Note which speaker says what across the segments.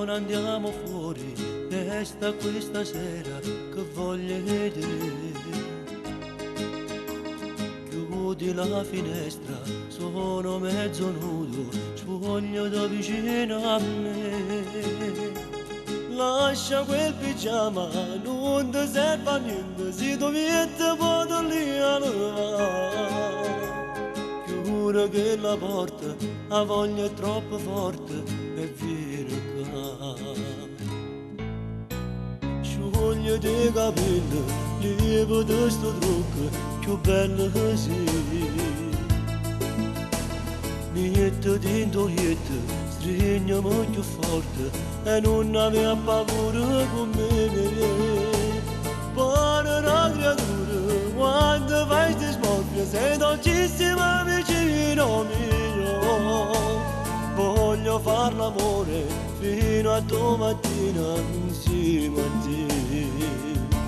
Speaker 1: non andiamo fuori, resta questa sera che voglio vedere. Chiudi la finestra, sono mezzo nudo, ci voglio da vicino a me. Lascia quel pigiama, non ti serve a niente, se dovete vado lì a lavare. Chiude che la porta, la voglia è troppo forte e viene qua. Scioglie dei capelli, levo di sto trucco, più bello così. Niente di togliette, stringiamo più forte e non aveva paura con me. Buona una creatura, quando fai sti smorfie, sei dolcissima vicino mio. Voglio far l'amore fino a domattina insieme a te.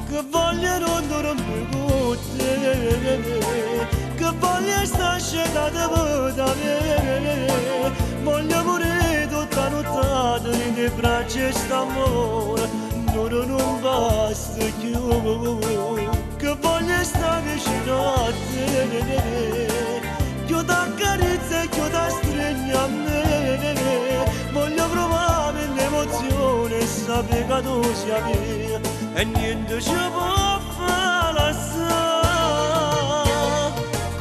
Speaker 1: Che voglio non dormire con te, che voglio stare scendata da me. Voglio morire tutta nottata in te braccia e st'amore, non basta più. Che voglio stare vicino a te, che t'accarezza e che t'astringi a me. Voglio provare l'emozione e sapere che tu sia mia e niente ci può fare lassare.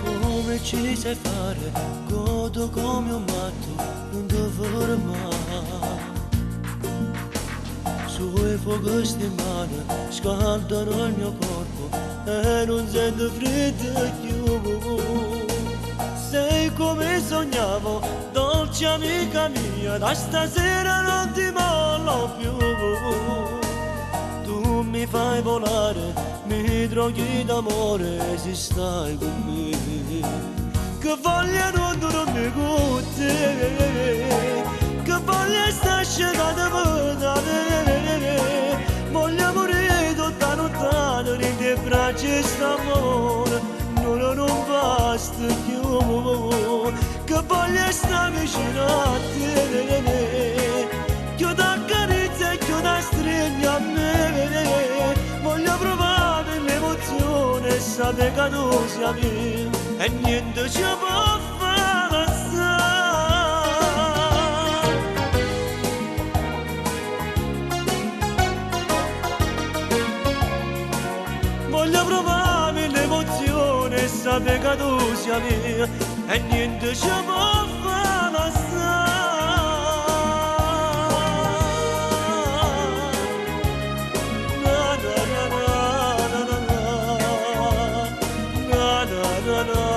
Speaker 1: Come ci sai fare, godo come un matto, non ti fermare. Sui fuochi sti mani scaldano il mio corpo e non sento freddo più. Sei come sognavo, dolce amica mia, da stasera non ti mollo più. Tu mi fai volare, mi droghi d'amore se stai con me. Che voglio non dormire con te, che voglio stare scendata da me. Voglio morire tutta nottata in te braccia e st'amore, non basta più. Che voglio stare vicino a te, che t'accarezza e che t'astringi a me. Voglio provare l'emozione e sapere che tu sia mia e niente ci può fare passare. Voglio provare l'emozione e sapere che tu sia mia e niente ci può fare passare. Na na na na na na na na na na.